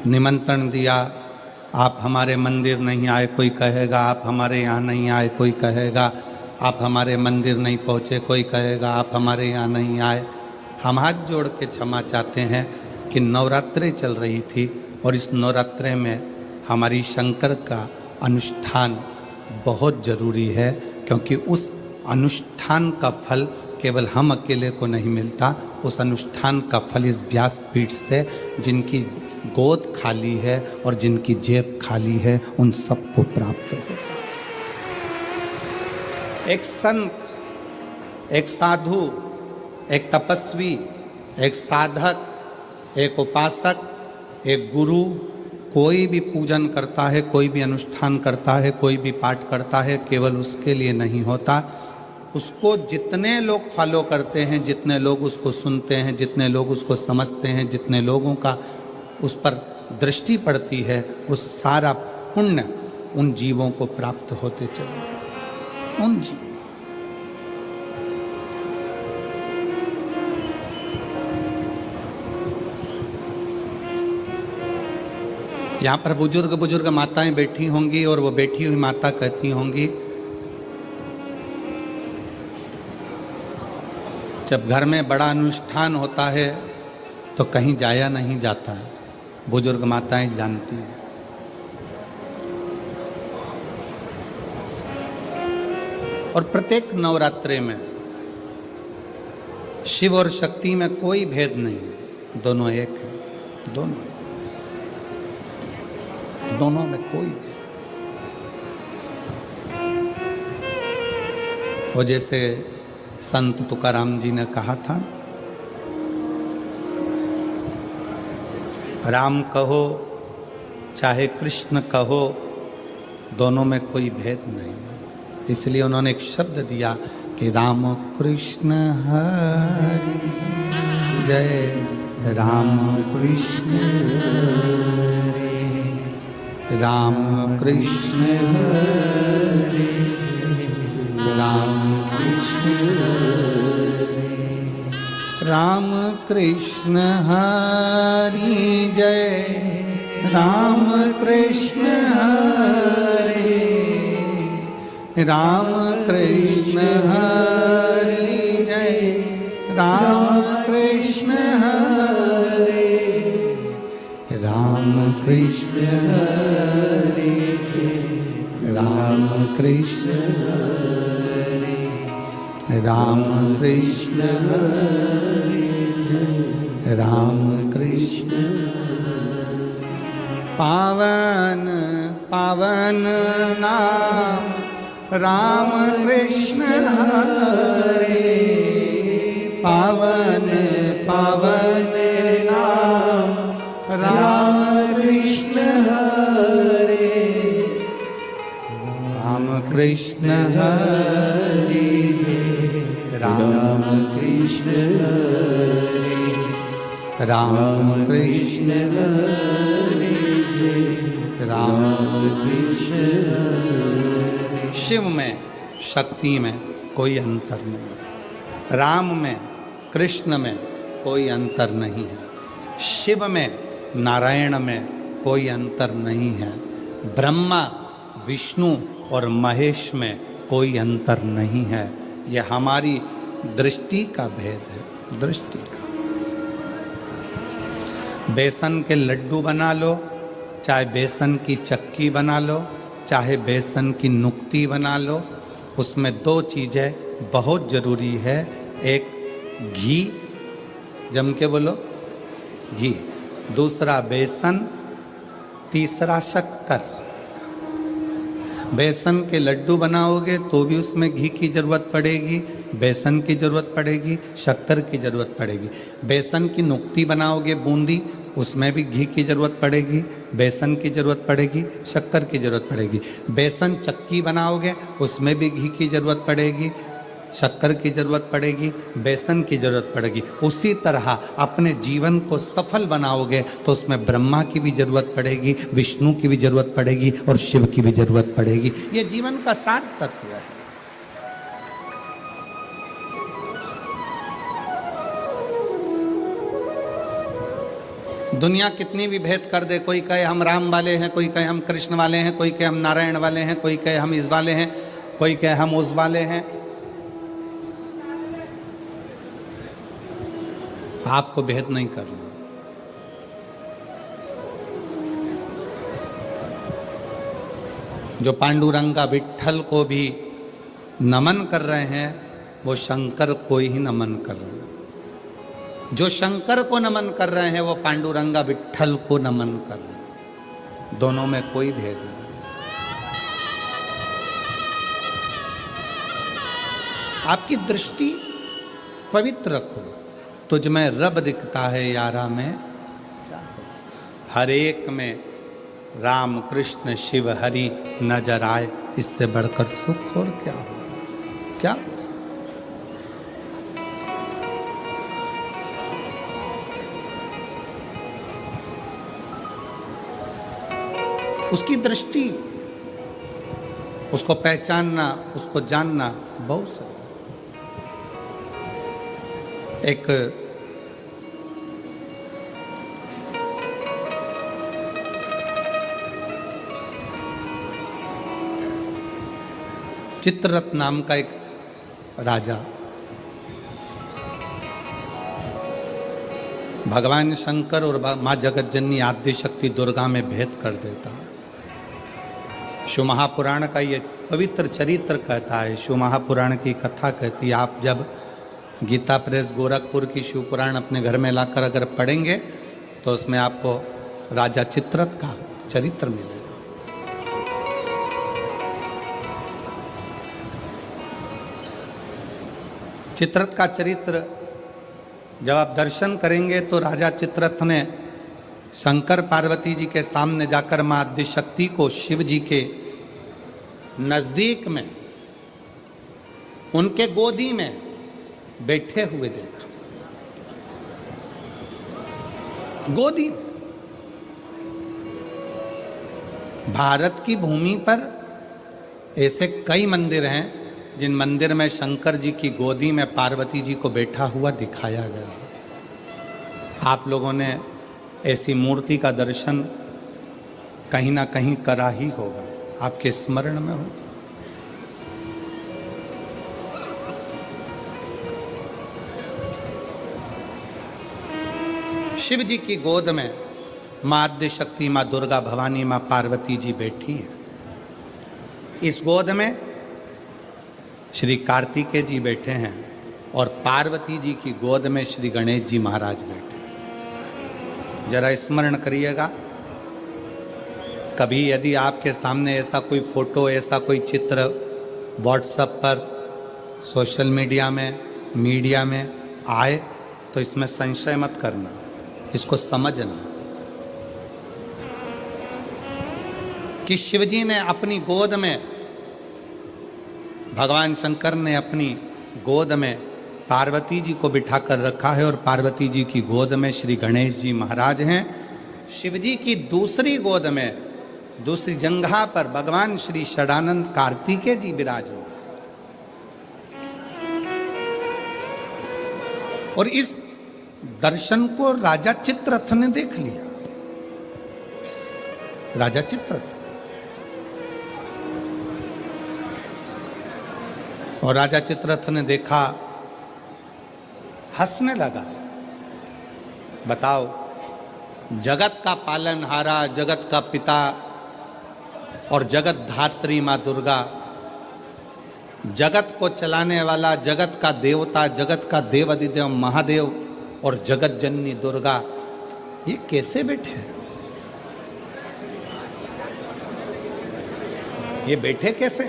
निमंत्रण दिया, आप हमारे मंदिर नहीं आए, कोई कहेगा आप हमारे यहाँ नहीं आए, कोई कहेगा आप हमारे मंदिर नहीं पहुँचे, कोई कहेगा आप हमारे यहाँ नहीं आए। हम हाथ जोड़ के क्षमा चाहते हैं कि नवरात्रि चल रही थी और इस नवरात्रि में हमारी शंकर का अनुष्ठान बहुत ज़रूरी है, क्योंकि उस अनुष्ठान का फल केवल हम अकेले को नहीं मिलता, उस अनुष्ठान का फल इस व्यासपीठ से जिनकी गोद खाली है और जिनकी जेब खाली है उन सबको प्राप्त होता है। एक संत, एक साधु, एक तपस्वी, एक साधक, एक उपासक, एक गुरु कोई भी पूजन करता है, कोई भी अनुष्ठान करता है, कोई भी पाठ करता है, केवल उसके लिए नहीं होता। उसको जितने लोग फॉलो करते हैं, जितने लोग उसको सुनते हैं, जितने लोग उसको समझते हैं, जितने लोगों का उस पर दृष्टि पड़ती है, उस सारा पुण्य उन जीवों को प्राप्त होते चले जाते हैं। उन जीवों यहाँ पर बुजुर्ग माताएं बैठी होंगी और वो बैठी हुई माता कहती होंगी, जब घर में बड़ा अनुष्ठान होता है तो कहीं जाया नहीं जाता है। बुजुर्ग माताएं जानती हैं। और प्रत्येक नवरात्रि में शिव और शक्ति में कोई भेद नहीं है, दोनों एक है, दोनों में कोई भेद। वो जैसे संत तुकाराम जी ने कहा था, राम कहो चाहे कृष्ण कहो, दोनों में कोई भेद नहीं है। इसलिए उन्होंने एक शब्द दिया कि राम कृष्ण हरि जय, राम कृष्ण हरि, राम कृष्ण हरि जय, राम कृष्ण हरि, राम कृष्ण हरि जय, राम कृष्ण हरि, राम कृष्ण हरि जय, राम कृष्ण हरि, राम कृष्ण हरि जय, राम कृष्ण हरि, राम कृष्ण हरि जय, राम कृष्ण। पावन पावन नाम राम कृष्ण हरि, पावन पावन नाम राम कृष्ण हरि, राम कृष्ण हरि जय, राम कृष्ण हरि, राम कृष्ण हरि जय, राम कृष्ण हरि। शिव में शक्ति में कोई अंतर नहीं, राम में कृष्ण में कोई अंतर नहीं है, शिव में नारायण में कोई अंतर नहीं है, ब्रह्मा विष्णु और महेश में कोई अंतर नहीं है। यह हमारी दृष्टि का भेद है, दृष्टि का। बेसन के लड्डू बना लो, चाहे बेसन की चक्की बना लो, चाहे बेसन की नुक्ती बना लो, उसमें दो चीज़ें बहुत ज़रूरी है। एक घी, जम के बोलो घी, दूसरा बेसन, तीसरा शक्कर। बेसन के लड्डू बनाओगे तो भी उसमें घी की ज़रूरत पड़ेगी, बेसन की ज़रूरत पड़ेगी, शक्कर की ज़रूरत पड़ेगी। बेसन की नुक्ती बनाओगे बूंदी, उसमें भी घी की ज़रूरत पड़ेगी, बेसन की ज़रूरत पड़ेगी, शक्कर की ज़रूरत पड़ेगी। बेसन चक्की बनाओगे उसमें भी घी की ज़रूरत पड़ेगी, शक्कर की ज़रूरत पड़ेगी, बेसन की ज़रूरत पड़ेगी। उसी तरह अपने जीवन को सफल बनाओगे तो उसमें ब्रह्मा की भी ज़रूरत पड़ेगी, विष्णु की भी ज़रूरत पड़ेगी और शिव की भी ज़रूरत पड़ेगी। ये जीवन का सार तत्व है। दुनिया कितनी भी भेद कर दे, कोई कहे हम राम वाले हैं, कोई कहे हम कृष्ण वाले हैं, कोई कहे हम नारायण वाले हैं, कोई कहे हम इस वाले हैं, कोई कहे हम उस वाले हैं, आपको भेद नहीं करना। जो पांडुरंगा विट्ठल को भी नमन कर रहे हैं वो शंकर को ही नमन कर रहे हैं। जो शंकर को नमन कर रहे हैं वो पांडुरंगा विट्ठल को नमन कर रहे हैं। दोनों में कोई भेद नहीं। आपकी दृष्टि पवित्र रखो। तुझ में रब दिखता है यारा में, हर एक में राम कृष्ण शिव हरि नजर आए, इससे बढ़कर सुख और क्या हो, क्या हो सकता। उसकी दृष्टि, उसको पहचानना, उसको जानना बहुत सा। एक चित्ररथ नाम का एक राजा भगवान शंकर और मां जगत जननी आद्य शक्ति दुर्गा में भेद कर देता। शिव महापुराण का ये पवित्र चरित्र कहता है, शिव महापुराण की कथा कहती है, आप जब गीता प्रेस गोरखपुर की शिव पुराण अपने घर में लाकर अगर पढ़ेंगे तो उसमें आपको राजा चित्ररथ का चरित्र मिलेगा। चित्ररथ का चरित्र जब आप दर्शन करेंगे तो राजा चित्ररथ ने शंकर पार्वती जी के सामने जाकर मां आद्य शक्ति को शिव जी के नजदीक में उनके गोदी में बैठे हुए देखा। गोदी। भारत की भूमि पर ऐसे कई मंदिर हैं जिन मंदिर में शंकर जी की गोदी में पार्वती जी को बैठा हुआ दिखाया गया। आप लोगों ने ऐसी मूर्ति का दर्शन कहीं ना कहीं करा ही होगा, आपके स्मरण में हो। शिव जी की गोद में मां आद्य शक्ति, मां दुर्गा भवानी, मां पार्वती जी बैठी हैं। इस गोद में श्री कार्तिकेय जी बैठे हैं और पार्वती जी की गोद में श्री गणेश जी महाराज बैठे हैं। जरा स्मरण करिएगा, कभी यदि आपके सामने ऐसा कोई फोटो, ऐसा कोई चित्र व्हाट्सएप पर, सोशल मीडिया में आए तो इसमें संशय मत करना, इसको समझना कि शिवजी ने अपनी गोद में, भगवान शंकर ने अपनी गोद में पार्वती जी को बिठाकर रखा है और पार्वती जी की गोद में श्री गणेश जी महाराज हैं। शिवजी की दूसरी गोद में, दूसरी जंघा पर भगवान श्री षडानंद कार्तिकेय जी विराजमान। और इस दर्शन को राजा चित्ररथ ने देख लिया। राजा चित्ररथ और राजा चित्ररथ ने देखा, हंसने लगा। बताओ, जगत का पालनहारा, जगत का पिता और जगत धात्री मां दुर्गा, जगत को चलाने वाला, जगत का देवता, जगत का देवाधिदेव महादेव और जगत जननी दुर्गा, ये कैसे बैठे हैं? ये बैठे कैसे?